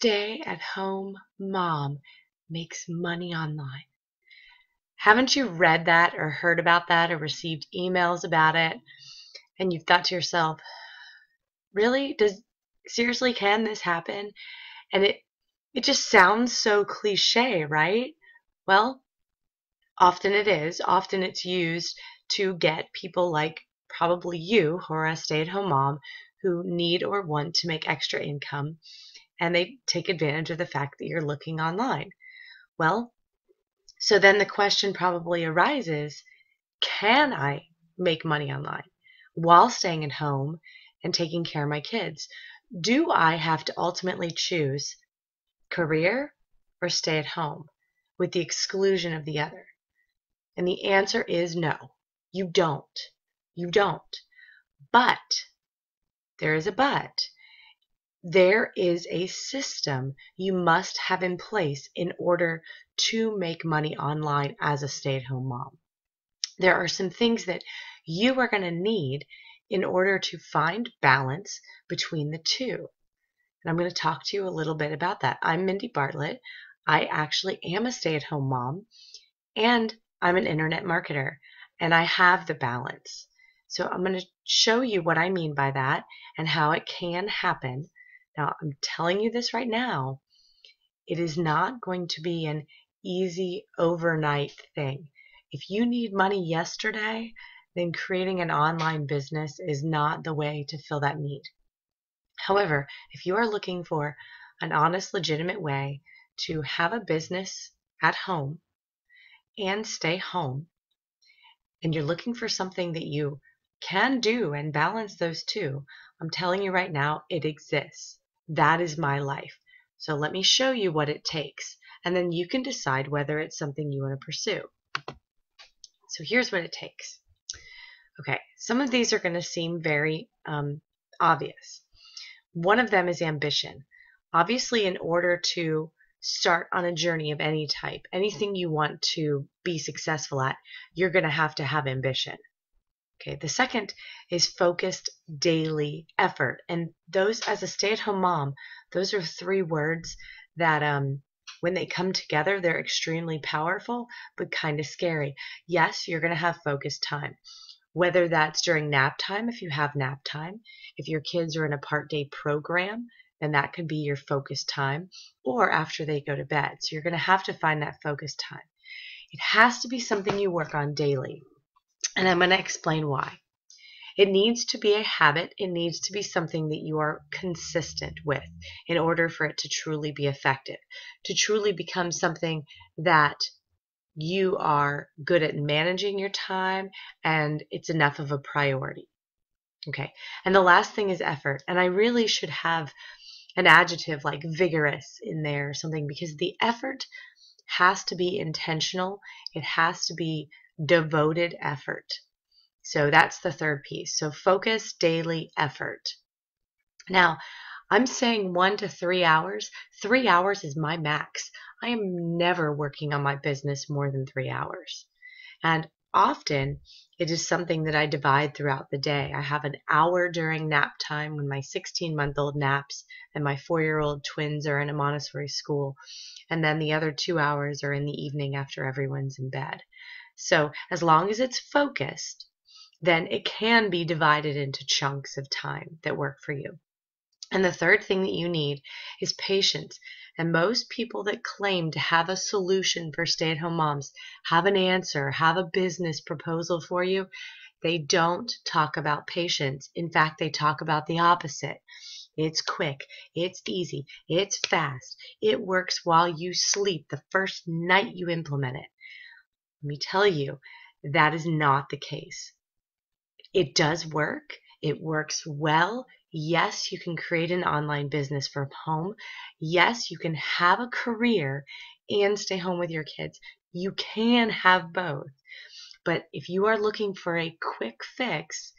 stay-at-home mom makes money online. Haven't you read that or heard about that or received emails about it? And you've thought to yourself, really? Seriously, can this happen? And it just sounds so cliche, right? Well, often it is. Often it's used to get people like probably you, who are a stay-at-home mom, who need or want to make extra income, and they take advantage of the fact that you're looking online. Well, so then the question probably arises, can I make money online while staying at home and taking care of my kids? Do I have to ultimately choose career or stay at home with the exclusion of the other? And the answer is no, you don't. You don't. But there is a but. There is a system you must have in place in order to make money online as a stay-at-home mom. There are some things that you are going to need in order to find balance between the two. And I'm going to talk to you a little bit about that. I'm Mindy Bartlett. I actually am a stay-at-home mom, and I'm an internet marketer, and I have the balance. So I'm going to show you what I mean by that and how it can happen. Now, I'm telling you this right now. It is not going to be an easy overnight thing. If you need money yesterday, then creating an online business is not the way to fill that need. However, if you are looking for an honest, legitimate way to have a business at home and stay home, and you're looking for something that you can do and balance those two, I'm telling you right now, it exists. That is my life. So let me show you what it takes, and then you can decide whether it's something you want to pursue. So here's what it takes. Okay, some of these are going to seem very obvious. One of them is ambition. Obviously, in order to start on a journey of any type, anything you want to be successful at, you're going to have ambition. Okay, the second is focused daily effort. And those, as a stay-at-home mom, those are three words that when they come together, they're extremely powerful, but kind of scary. Yes, you're going to have focused time. Whether that's during nap time, if you have nap time, if your kids are in a part-day program, then that could be your focused time, or after they go to bed. So you're going to have to find that focused time. It has to be something you work on daily, and I'm going to explain why. It needs to be a habit. It needs to be something that you are consistent with in order for it to truly be effective, to truly become something that you are good at managing your time and it's enough of a priority. Okay, and the last thing is effort. And I really should have an adjective like vigorous in there or something, because the effort has to be intentional. It has to be devoted effort. So that's the third piece. So focus, daily effort. Now, I'm saying 1 to 3 hours. 3 hours is my max. I am never working on my business more than 3 hours. And often it is something that I divide throughout the day. I have an hour during nap time when my 16-month-old naps and my 4-year-old twins are in a Montessori school. And then the other 2 hours are in the evening after everyone's in bed. So as long as it's focused, then it can be divided into chunks of time that work for you. And the third thing that you need is patience. And most people that claim to have a solution for stay-at-home moms, have an answer, have a business proposal for you, they don't talk about patience. In fact, they talk about the opposite. It's quick, it's easy, it's fast, it works while you sleep the first night you implement it. Let me tell you, that is not the case. It does work. It works well. Yes, you can create an online business from home. Yes, you can have a career and stay home with your kids. You can have both. But if you are looking for a quick fix,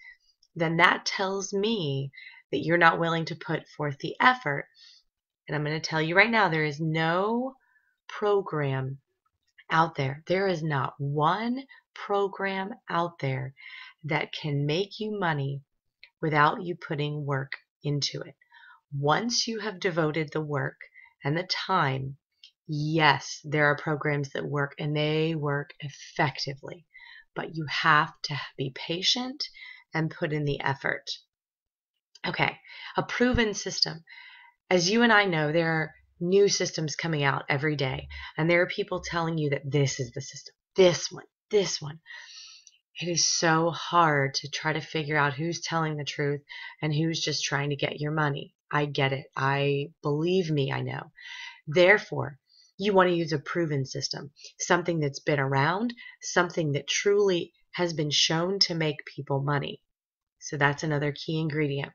then that tells me that you're not willing to put forth the effort. And I'm going to tell you right now, there is no program out there. There is not one program out there that can make you money without you putting work into it. Once you have devoted the work and the time, yes, there are programs that work and they work effectively, but you have to be patient and put in the effort. Okay, a proven system. As you and I know, there are new systems coming out every day, and there are people telling you that this is the system, this one, this one. It is so hard to try to figure out who's telling the truth and who's just trying to get your money. I get it. Believe me, I know. Therefore, you want to use a proven system, something that's been around, something that truly has been shown to make people money. So that's another key ingredient.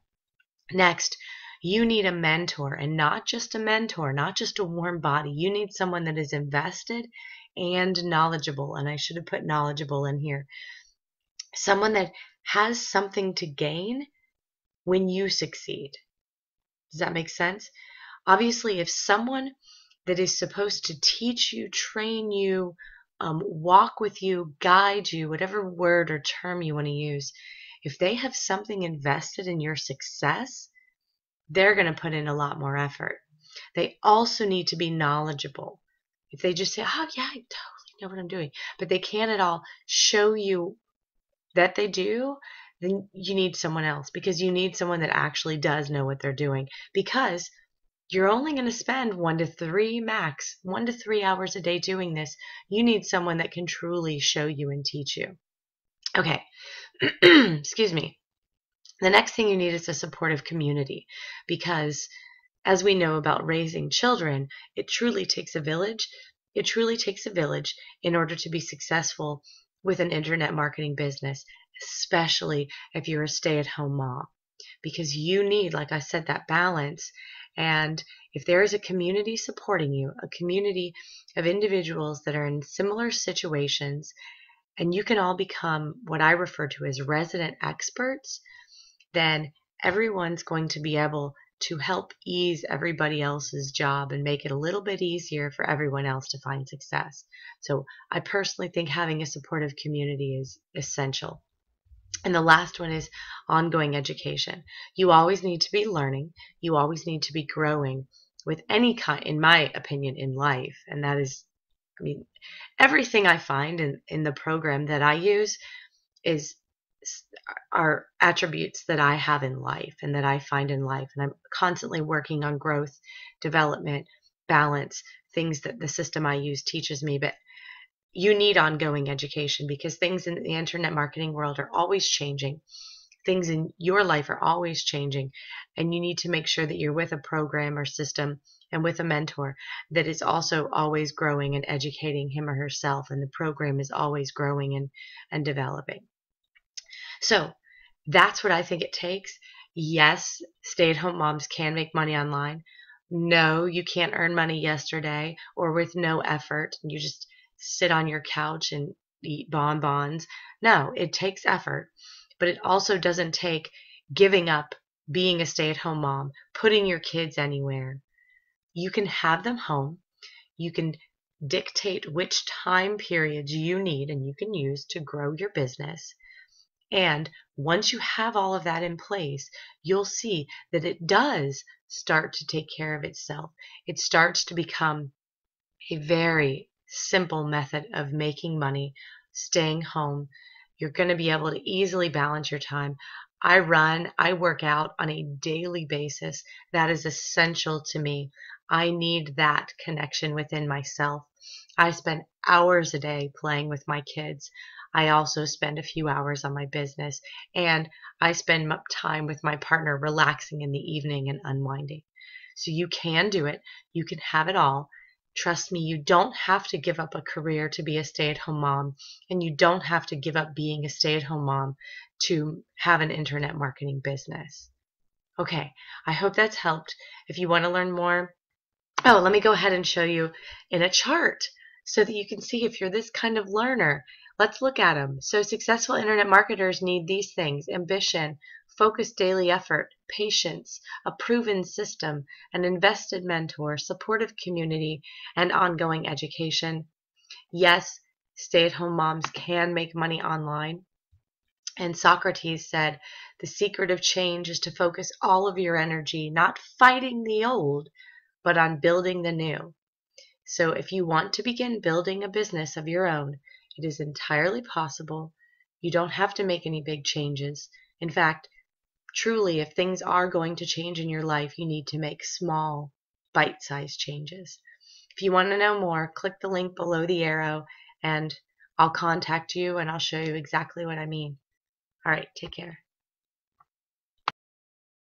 Next, you need a mentor, and not just a mentor, not just a warm body. You need someone that is invested and knowledgeable. And I should have put knowledgeable in here. Someone that has something to gain when you succeed. Does that make sense? Obviously, if someone that is supposed to teach you, train you, walk with you, guide you, whatever word or term you want to use, if they have something invested in your success, they're going to put in a lot more effort. They also need to be knowledgeable. If they just say, oh yeah, I totally know what I'm doing, but they can't at all show you that they do, then you need someone else, because you need someone that actually does know what they're doing, because you're only going to spend 1 to 3 max, 1 to 3 hours a day doing this. You need someone that can truly show you and teach you. Okay, excuse me. The next thing you need is a supportive community, because as we know about raising children, it truly takes a village. It truly takes a village in order to be successful with an internet marketing business, especially if you're a stay-at-home mom, because you need, like I said, that balance. And if there is a community supporting you, a community of individuals that are in similar situations, and you can all become what I refer to as resident experts, then everyone's going to be able to help ease everybody else's job and make it a little bit easier for everyone else to find success. So I personally think having a supportive community is essential. And the last one is ongoing education. You always need to be learning. You always need to be growing with any kind, in my opinion, in life. And that is, I mean, everything I find in the program that I use are attributes that I have in life and that I find in life. And I'm constantly working on growth, development, balance, things that the system I use teaches me. But you need ongoing education, because things in the internet marketing world are always changing. Things in your life are always changing, and you need to make sure that you're with a program or system and with a mentor that is also always growing and educating him or herself, and the program is always growing and developing. So that's what I think it takes. Yes, stay-at-home moms can make money online. No, you can't earn money yesterday or with no effort. You just sit on your couch and eat bonbons. No, it takes effort, but it also doesn't take giving up being a stay-at-home mom, putting your kids anywhere. You can have them home. You can dictate which time periods you need and you can use to grow your business. And once you have all of that in place, you'll see that it does start to take care of itself. It starts to become a very simple method of making money, staying home. You're going to be able to easily balance your time. I work out on a daily basis. That is essential to me. I need that connection within myself. I spend hours a day playing with my kids. I also spend a few hours on my business, and I spend time with my partner relaxing in the evening and unwinding. So you can do it. You can have it all. Trust me, you don't have to give up a career to be a stay-at-home mom, and you don't have to give up being a stay-at-home mom to have an internet marketing business. Okay, I hope that's helped. If you want to learn more, let me go ahead and show you in a chart so that you can see if you're this kind of learner. Let's look at them. So successful internet marketers need these things: ambition, focused daily effort, patience, a proven system, an invested mentor, supportive community, and ongoing education. Yes, stay-at-home moms can make money online. And Socrates said, the secret of change is to focus all of your energy, not fighting the old, but on building the new. So if you want to begin building a business of your own, it is entirely possible. You don't have to make any big changes. In fact, truly, if things are going to change in your life, you need to make small, bite-sized changes. If you want to know more, click the link below the arrow and I'll contact you and I'll show you exactly what I mean. All right, take care.